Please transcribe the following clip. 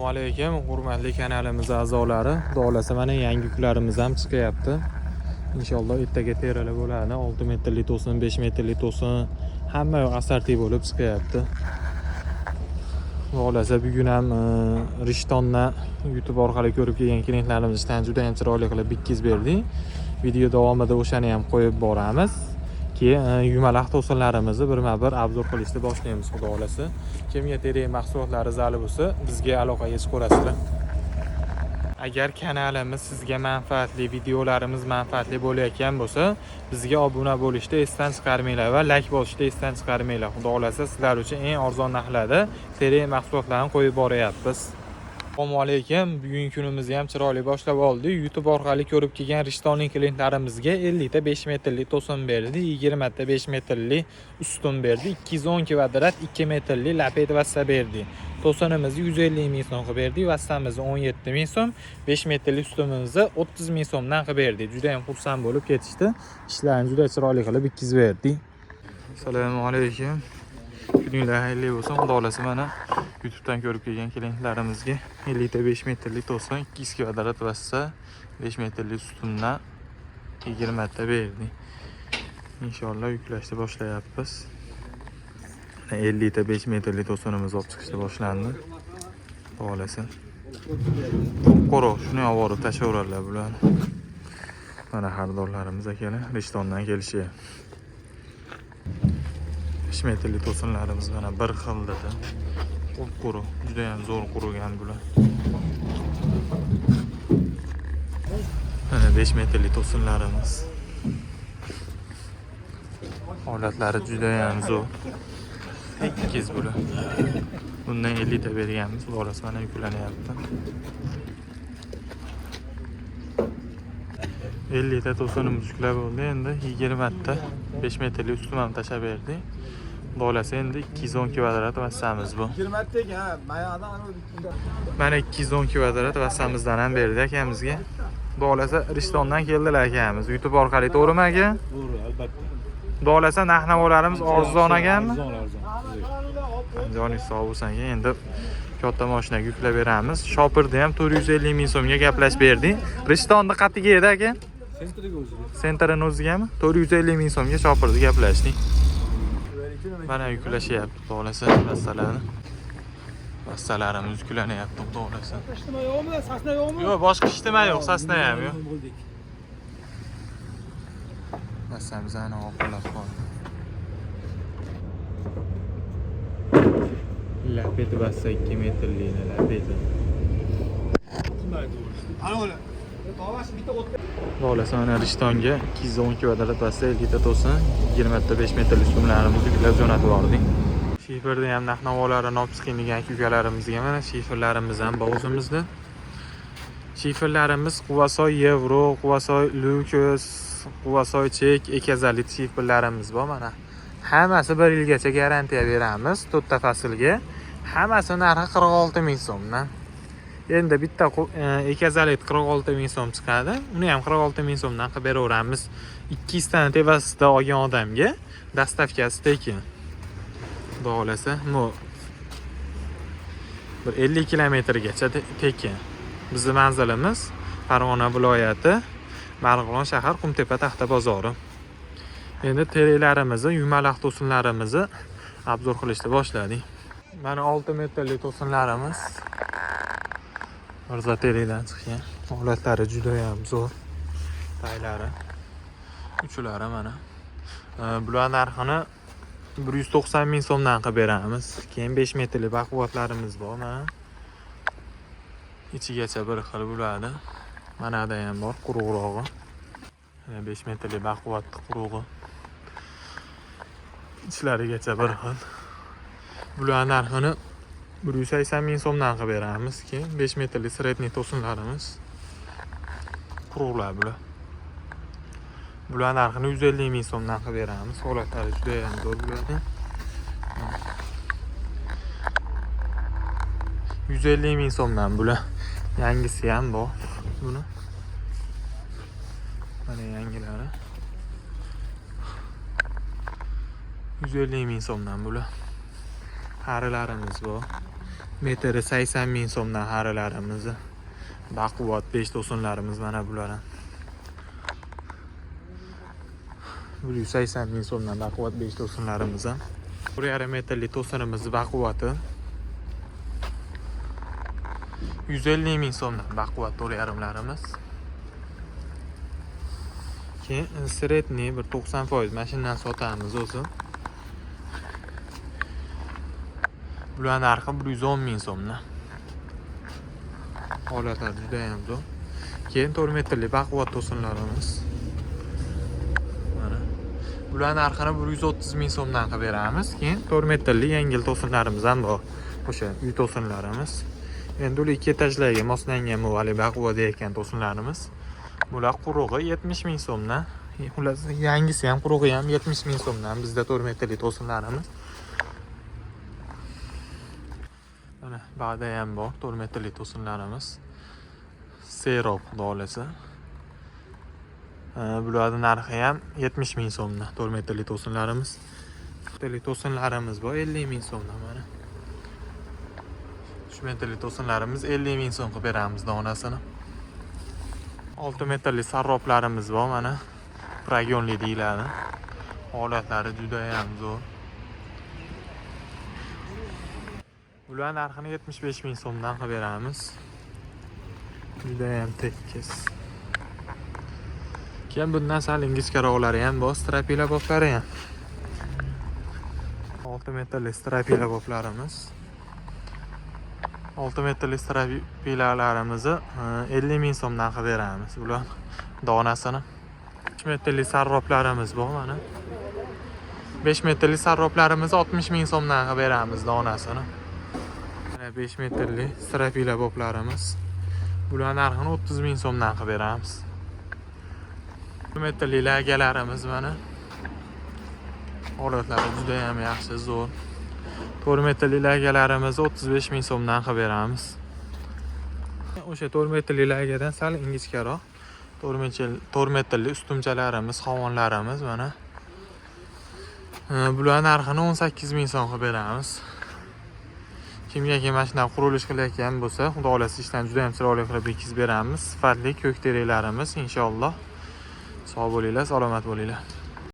Assalomu alaykum, hurmatli kanalimiz a'zolari. Xudo xolasa mana yangi yuklarimiz ham chiqyapti. Inshaalloh ertaga terala bo'ladi. 6 metrli to'sin, 5 metrli to'sin, hamma yoq asarti bo'lib chiqyapti. Xudo xolasa bugun ham Rishtonni YouTube orqali ko'rib kelgan klientlarimizdan juda ham chiroyli qilib bitkizib berdik. Video davomida o'shani ham qo'yib boramiz. Keyin yumaloq to'sinlarimizni birma-bir obzor qilishni boshlaymiz xudo xolasa. Kimga terak mahsulotlari zarur bo'lsa, bizga aloqaga chiqarasizlar. Agar kanalimiz sizga manfaatli, videolarimiz manfaatli bo'layotgan bo'lsa, bizga obuna bo'lishni esdan chiqarmanglar va like bosishni esdan chiqarmanglar. Xudo xolasa sizlar uchun eng arzon narxlarda terak mahsulotlarni qo'yib boryapmiz. Assalomu alaykum. Bugungi kunimizni ham chiroyli boshlab oldik. YouTube orqali ko'rib kelgan Rishtonning klientlarimizga 50 ta 5 metrli to'sin berdi, 20 ta 5 metrli ustun berdi, 210 kvadrat 2 metrli lapet vassa berdi. To'sinimizni 150 ming so'm qilib berdi, vassamizni 17 ming so'm, 5 metrli ustunimizni 30 ming so'mdan qilib berdi. Juda ham xursand bo'lib ketishdi. Ishlarni juda chiroyli qilib bitkizib berdi. Assalomu alaykum. Kuninglar xayrli bo'lsin. Xudo xolasa mana YouTube'dan ko'rib kelgan klientlarimizga 50 ta 5 metrli to'sin, 200 kvadrat vassa, 5 metrli ustundan 20 ta berdi. Inshaalloh yuklashni boshlayapmiz. 50 ta 5 metrli to'sinimiz olib chiqishni boshlandi. Xudo xolasa. Qo'roq shuni olib borib tashaveradilar bular. Mana xaridorlarimiz akalar Rishtondan kelishyapti. 5 metrli to'sinlarimiz mana bir xilda. Quruq, juda ham zo'r qurugan bular. Mana 5 metrli to'sinlarimiz. Holatlari juda ham zo'r. Tekis bular. Bundan 50 ta berganmiz, xolasa mana yuklanyapti. 50 ta to'sinimiz yuklab bo'ldi. Endi 20 ta 5 metrli ustum ham tashab berdi. Xolasa endi 210 kvadrat vassamiz bu. 20 taga mayoqdan mana 210 kvadrat vassamizdan ham berdi akamizga. Xolasa Rishtondan keldilar akamiz. YouTube orqali to'g'rimi aka? To'g'ri, albatta. Xolasa narx-navolarimiz arzon ekanmi? Arzon. Joningiz sog' bo'lsin aka. Endi katta mashinaga yuklab beramiz. Shopirda ham 450 ming so'mga gaplashib berdik. Rishtonni qatiga edi aka? Sentriga o'zi. Sentrning o'zigami? 450 ming so'mga shopirda gaplashdik. Mana yuklashyapti xolasa vassalarni. Vassalarimiz yuklanyapti xolasa. Ishtima yo'qmi? Sasna yo'qmi? Yo'q, boshqa ishtima yo'q, sasna ham yo'q. Vassamiz ana oqilab qoldi. Lapet vassa 2 metrli lapet. Ana o'la. Tovash bitta o'tga. Xolasa mana Rishtonga 210 kvadrat vassa 50 ta to'sin, 20 ta 5 metrli ustunlarimizni yuklab jo'natib yubordik. Shiferda ham narx-navolari olib chiqilgan ukalarimizga mana shiferlarimiz ham bor o'zimizda. Shiferlarimiz Quvasoy Yevro, Quvasoy Luxus, Quvasoy Chek, Ekazalit shiferlarimiz bor mana. Hammasi 1 yilgacha garantiya beramiz 4 ta faslga. Hammasi narxi 46 ming so'mdan. Endi bitta Ekazalit 46 ming so'm chiqadi. Uni ham 46 ming so'mdan qilib beraveramiz. 200 ta tevasida olgan odamga dastavkasi tekin. Xudo xolasa, bir 50 kilometrgacha tekin. Bizning manzilimiz Farg'ona viloyati, Marg'ilon shahar, Qumtepa taxta bozori. Endi teraklarimizni, yumaloq to'sinlarimizni obzor qilishni boshladik. Mana 6 metrli to'sinlarimiz Mirza terakdan chiqqan. Holatlari juda ham zo'r. Taylari, uchlari mana. Bular narxini 190 ming so'mdan qilib beramiz. Keyin 5 metrli baquvvatlarimiz bor mana. Ichigacha bir xil bo'ladi. Mana da ham bor, quruqrog'i. 5 metrli baquvvatli qurug'i. Ichlarigacha bir xil. Bular narxini 180 ming so'mdan qilib beramiz. Keyin 5 metrli sredniy to'sinlarimiz. Quruqlar bular. Bular narxini 150 ming so'mdan qilib beramiz. Holatlari juda ham zo'r bo'ladi. 150 ming so'mdan bular. Yangisi ham bor buni. Mana yangilari. 150 ming so'mdan bular. Qarilarimiz bor. metri 80 ming so'mdan harilarimiz. Baquvvat 5 to'sinlarimiz mana bular. 180 ming so'mdan baquvvat 5 to'sinlarimiz. 1,5 metrlik to'sinimiz baquvvati 150 ming so'mdan baquvvat 4,5larimiz. Keyin sredniy bir 90% mashinadan sotamiz o'zi. Bular narxi 110 ming so'mdan. Holatlari juda ham zo'r. Keyin 4 metrli baquvvat to'sinlarimiz. Mana. Bular narxini 130 ming so'mdan qilib beramiz. Keyin 4 metrli yengil to'sinlarimiz ham bor. O'sha uy to'sinlarimiz. Endi ular ikki etajlarga moslangan muvali baquvvat ekan to'sinlarimiz. Bular qurug'i 70 ming so'mdan. Ular yangisi ham qurug'i ham 70 ming so'mdan. Bizda 4 metrli to'sinlarimiz. Mana ba'da ham bor 4 metrli to'sinlarimiz. Serop dolasi. Bularning narxi ham 70 ming so'mdan 4 metrli to'sinlarimiz. Metrli to'sinlarimiz bor 50 ming so'mdan mana. 3 metrli to'sinlarimiz 50 ming so'm qilib beramiz donasini. 6 metrli sarroplarimiz bor mana. Pragonli deyiladi. Holatlari juda ham zo'r. Ular narxini 75 ming so'mdan qilib beramiz. Juda ham tekis. Keyin bundan sal ingichkaroqlari ham bor, strapila boplari ham. 6 metrli strapila boplarimiz. 6 metrli strapilalarimizni 50 ming so'mdan qilib beramiz. Ular donasini. 3 metrli sarroplarimiz bor mana. 5 metrli sarroplarimizni 60 ming so'mdan qilib beramiz donasini. Mana 5 metrli strapila boplarimiz. Bular narxini 30 ming so'mdan qilib beramiz. 1 metrli lagalarimiz mana. Holatlari juda ham yaxshi, zo'r. 4 metrli lagalarimizni 35 ming so'mdan qilib beramiz. O'sha 4 metrli lagadan sal ingichkaroq 4 metrli ustumchalarimiz, xovonlarimiz mana. Bular narxini 18 ming so'm qilib beramiz. Kimga mashina qurilish qilayotgan bo'lsa, xudo xolasa ishdan juda ham chiroyli qilib bitkizib beramiz. Sifatli ko'k teraklarimiz inshaalloh. Sog' bo'linglar, salomat bo'linglar.